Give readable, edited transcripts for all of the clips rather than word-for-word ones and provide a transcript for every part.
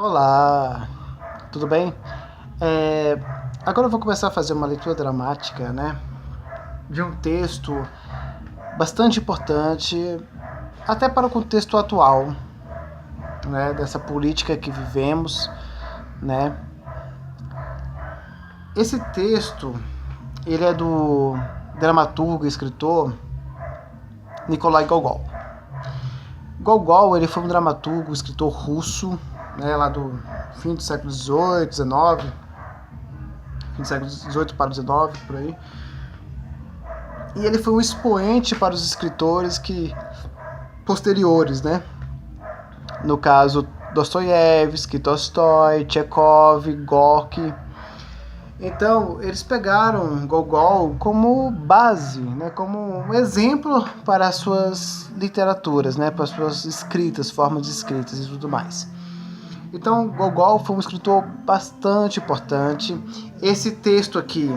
Olá, tudo bem? É, Agora eu vou começar a fazer uma leitura dramática, né, de um texto bastante importante, até para o contexto atual, né, dessa política que vivemos, né. Esse texto, ele é do dramaturgo e escritor Nikolai Gogol. Gogol, ele foi um dramaturgo, escritor russo, né, lá do fim do século XVIII, XIX, fim do século XVIII para o XIX, por aí. E ele foi um expoente para os escritores que posteriores, né? No caso, Dostoiévski, Tolstói, Tchekov, Gorky. Então, eles pegaram Gogol como base, né, como um exemplo para as suas literaturas, né, para as suas escritas, formas de escritas e tudo mais. Então, Gogol foi um escritor bastante importante. Esse texto aqui,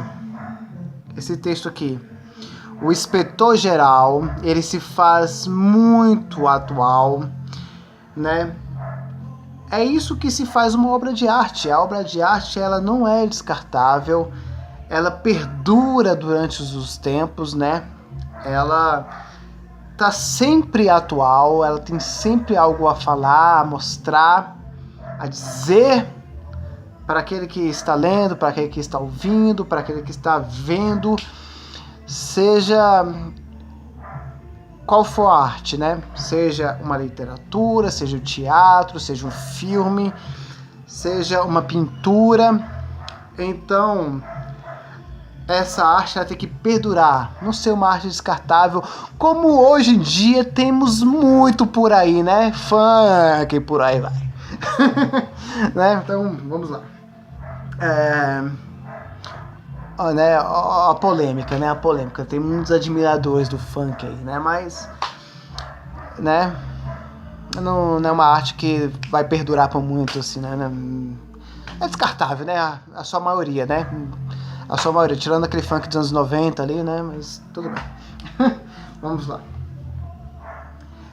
o inspetor-geral, ele se faz muito atual, né? É isso que se faz uma obra de arte. A obra de arte, ela não é descartável, ela perdura durante os tempos, né? Ela tá sempre atual, ela tem sempre algo a falar, a mostrar, a dizer para aquele que está lendo, para aquele que está ouvindo, para aquele que está vendo, seja qual for a arte, né? Seja uma literatura, seja o teatro, seja um filme, seja uma pintura. Então, essa arte ela tem que perdurar, não ser uma arte descartável, como hoje em dia temos muito por aí, né? Funk, por aí vai. Né? Então, vamos lá. Né, a polêmica, né? A polêmica. Tem muitos admiradores do funk aí, né? Mas, né? Não é uma arte que vai perdurar por muito, assim, né? É descartável, né? A sua maioria, né? A sua maioria, tirando aquele funk dos anos 90 ali, né? Mas tudo bem. Vamos lá.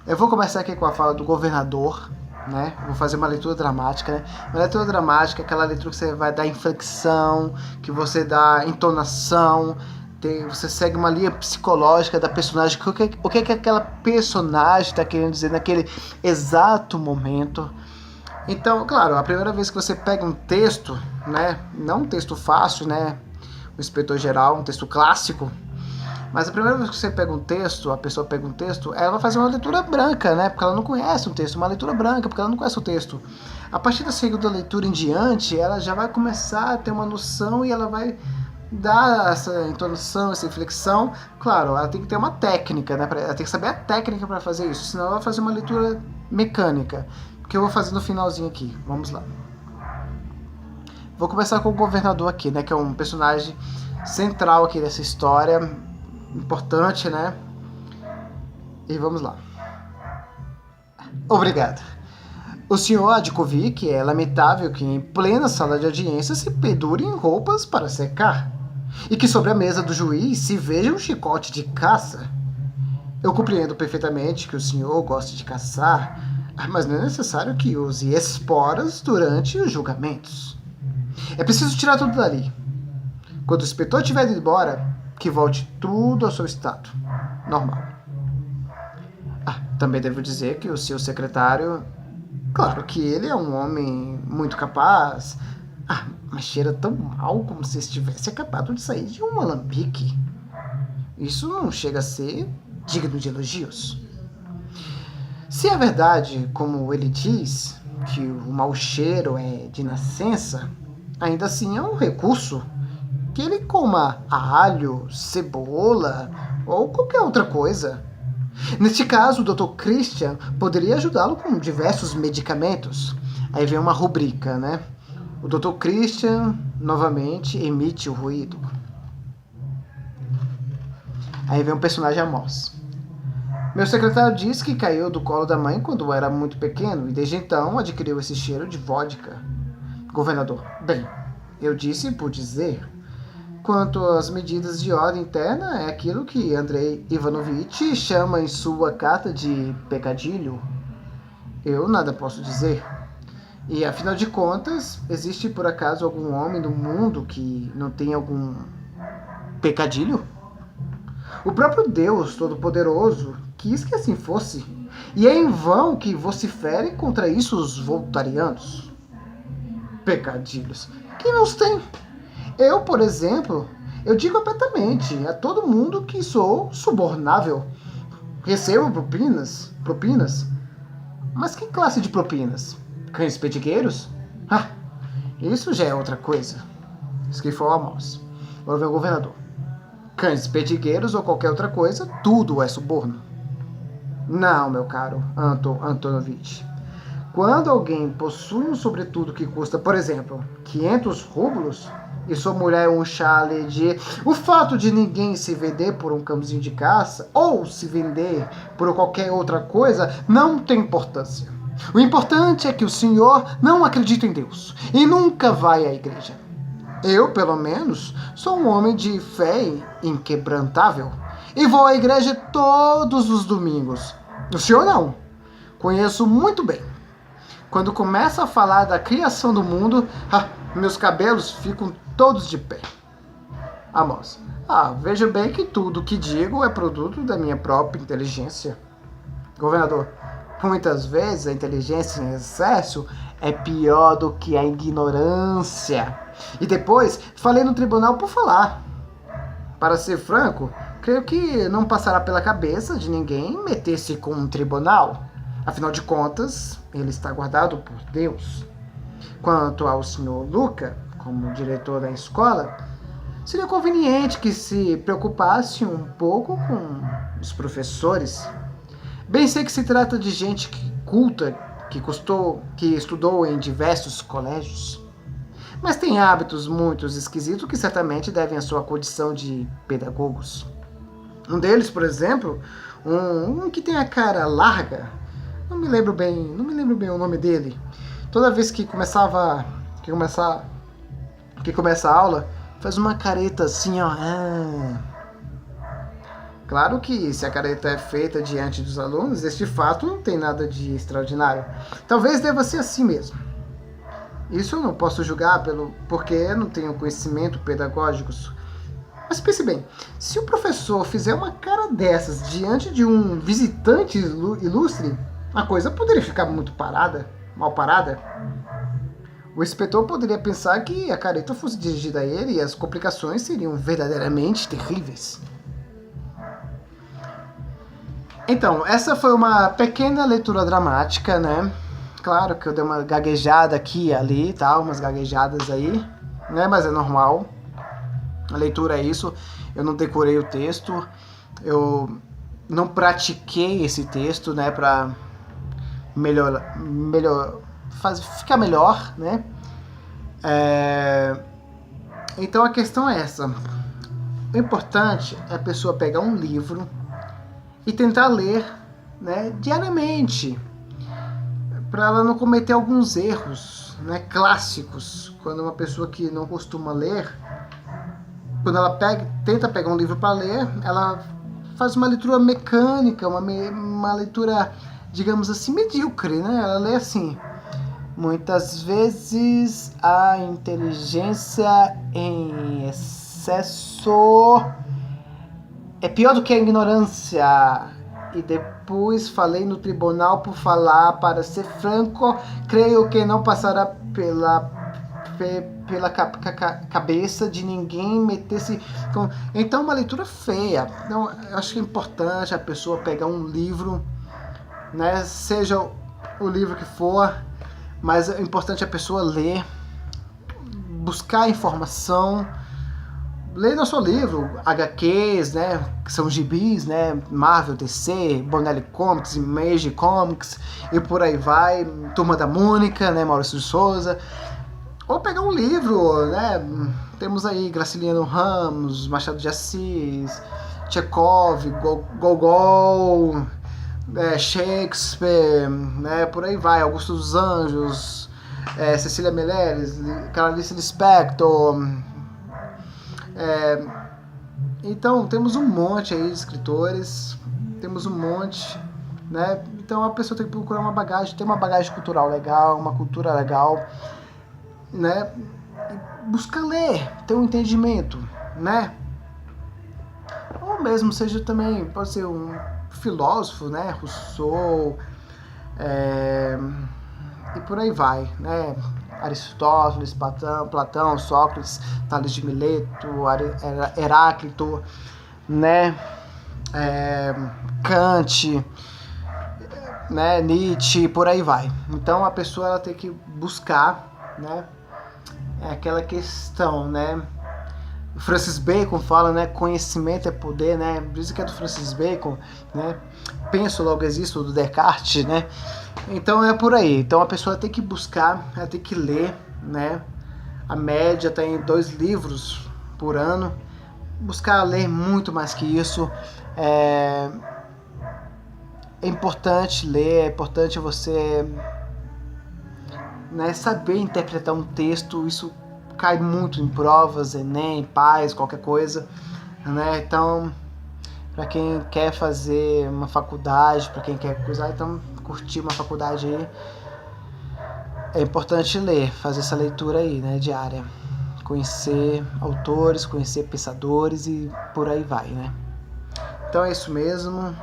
Eu vou começar aqui com a fala do governador, né? Vou fazer uma leitura dramática, né? Uma leitura dramática é aquela leitura que você vai dar inflexão, que você dá entonação, você segue uma linha psicológica da personagem, o que aquela personagem está querendo dizer naquele exato momento. Então, claro, a primeira vez que você pega um texto, né? Não um texto fácil, né? O inspetor geral, um texto clássico. Mas a primeira vez que você pega um texto, a pessoa pega um texto, ela vai fazer uma leitura branca, né? Porque ela não conhece um texto, uma leitura branca, porque ela não conhece o texto. A partir da segunda leitura em diante, ela já vai começar a ter uma noção e ela vai dar essa entonação, essa inflexão. Claro, ela tem que ter uma técnica, né? Ela tem que saber a técnica para fazer isso, senão ela vai fazer uma leitura mecânica. Que eu vou fazer no finalzinho aqui. Vamos lá. Vou começar com o governador aqui, né? Que é um personagem central aqui dessa história, importante, né? E vamos lá. Obrigado. O senhor Adkovic é lamentável que em plena sala de audiência se pendure em roupas para secar e que sobre a mesa do juiz se veja um chicote de caça. Eu compreendo perfeitamente que o senhor goste de caçar, mas não é necessário que use esporas durante os julgamentos. É preciso tirar tudo dali. Quando o inspetor estiver ido embora, que volte tudo ao seu estado normal. Também devo dizer que o seu secretário, claro que ele é um homem muito capaz, mas cheira tão mal como se estivesse acabado de sair de um alambique. Isso não chega a ser digno de elogios. Se é verdade, como ele diz, que o mau cheiro é de nascença, ainda assim é um recurso que ele coma alho, cebola ou qualquer outra coisa. Neste caso, o Dr. Christian poderia ajudá-lo com diversos medicamentos. Aí vem uma rubrica, né? O Dr. Christian, novamente, emite o ruído. Aí vem um personagem Amos. Meu secretário disse que caiu do colo da mãe quando era muito pequeno e desde então adquiriu esse cheiro de vodka. Governador, bem, eu disse por dizer. Quanto às medidas de ordem interna, é aquilo que Andrei Ivanovich chama em sua carta de pecadilho. Eu nada posso dizer. E afinal de contas, existe por acaso algum homem no mundo que não tem algum pecadilho? O próprio Deus Todo-Poderoso quis que assim fosse. E é em vão que vocifere contra isso os voltarianos. Pecadilhos. Quem não os tem? Eu, por exemplo, eu digo abertamente a todo mundo que sou subornável. Recebo propinas. Mas que classe de propinas? Cães petigueiros? Ah, isso já é outra coisa. Esquifou a mouse. Agora vem o governador. Cães petigueiros ou qualquer outra coisa, tudo é suborno. Não, meu caro Antonovich. Quando alguém possui um sobretudo que custa, por exemplo, 500 rublos, e sua mulher é um chale de... O fato de ninguém se vender por um cãozinho de caça, ou se vender por qualquer outra coisa, não tem importância. O importante é que o senhor não acredita em Deus, e nunca vai à igreja. Eu, pelo menos, sou um homem de fé inquebrantável, e vou à igreja todos os domingos. O senhor não. Conheço muito bem. Quando começa a falar da criação do mundo, meus cabelos ficam todos de pé. Amos, veja bem que tudo que digo é produto da minha própria inteligência. Governador, muitas vezes a inteligência em excesso é pior do que a ignorância. E depois, falei no tribunal por falar. Para ser franco, creio que não passará pela cabeça de ninguém meter-se com um tribunal. Afinal de contas, ele está guardado por Deus. Quanto ao senhor Luca, como diretor da escola, seria conveniente que se preocupasse um pouco com os professores. Bem sei que se trata de gente culta, que estudou em diversos colégios, mas tem hábitos muito esquisitos que certamente devem à sua condição de pedagogos. Um deles, por exemplo, um que tem a cara larga, não me lembro bem o nome dele. Toda vez que começa a aula, faz uma careta assim, ó. Claro que se a careta é feita diante dos alunos, este fato não tem nada de extraordinário. Talvez deva ser assim mesmo. Isso eu não posso julgar porque não tenho conhecimento pedagógico. Mas pense bem, se o professor fizer uma cara dessas diante de um visitante ilustre, a coisa poderia ficar muito mal parada. O inspetor poderia pensar que a careta fosse dirigida a ele e as complicações seriam verdadeiramente terríveis. Então, essa foi uma pequena leitura dramática, né? Claro que eu dei uma gaguejada aqui e ali, tá? Umas gaguejadas aí, né? Mas é normal. A leitura é isso. Eu não decorei o texto. Eu não pratiquei esse texto, né? Pra ficar melhor, né? Então a questão é essa. O importante é a pessoa pegar um livro e tentar ler, né, diariamente, para ela não cometer alguns erros, né, clássicos. Quando uma pessoa que não costuma ler, quando ela tenta pegar um livro para ler, ela faz uma leitura mecânica, uma leitura, digamos assim, medíocre, né? Ela lê assim: muitas vezes a inteligência em excesso é pior do que a ignorância. E depois falei no tribunal por falar. Para ser franco, creio que não passará pela cabeça de ninguém meter-se com... Então, uma leitura feia. Então, eu acho que é importante a pessoa pegar um livro, né? Seja o livro que for, mas é importante a pessoa ler, buscar informação. Leia no seu livro, HQs, né, que são gibis, né, Marvel, DC, Bonelli Comics, Image Comics, e por aí vai, Turma da Mônica, né, Maurício de Souza. Ou pegar um livro, né, temos aí Graciliano Ramos, Machado de Assis, Chekhov, Gogol, Shakespeare, né, por aí vai, Augusto dos Anjos, Cecília Meirelles, Clarice Lispector. Então temos um monte aí de escritores, temos um monte, né? Então a pessoa tem que procurar uma bagagem, ter uma bagagem cultural legal, uma cultura legal, né? E buscar ler, ter um entendimento, né? Ou mesmo seja também, pode ser um filósofo, né? Rousseau, e por aí vai, né? Aristóteles, Platão, Sócrates, Tales de Mileto, Heráclito, né? Kant, né? Nietzsche, por aí vai. Então a pessoa ela tem que buscar, né? É aquela questão, né? Francis Bacon fala, né? Conhecimento é poder, né? Diz que é do Francis Bacon, né? Penso, logo existo, do Descartes, né? Então é por aí. Então a pessoa tem que buscar, ela tem que ler, né? A média tem 2 livros por ano. Buscar ler muito mais que isso. É importante ler, é importante você, né, saber interpretar um texto. Isso cai muito em provas, Enem, PAS, qualquer coisa, né? Então, para quem quer fazer uma faculdade, para quem quer coisar, então curtir uma faculdade aí, é importante ler, fazer essa leitura aí, né, diária. Conhecer autores, conhecer pensadores e por aí vai, né? Então é isso mesmo,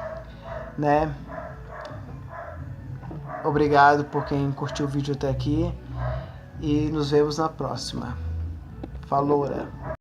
né? Obrigado por quem curtiu o vídeo até aqui e nos vemos na próxima. Falou, né?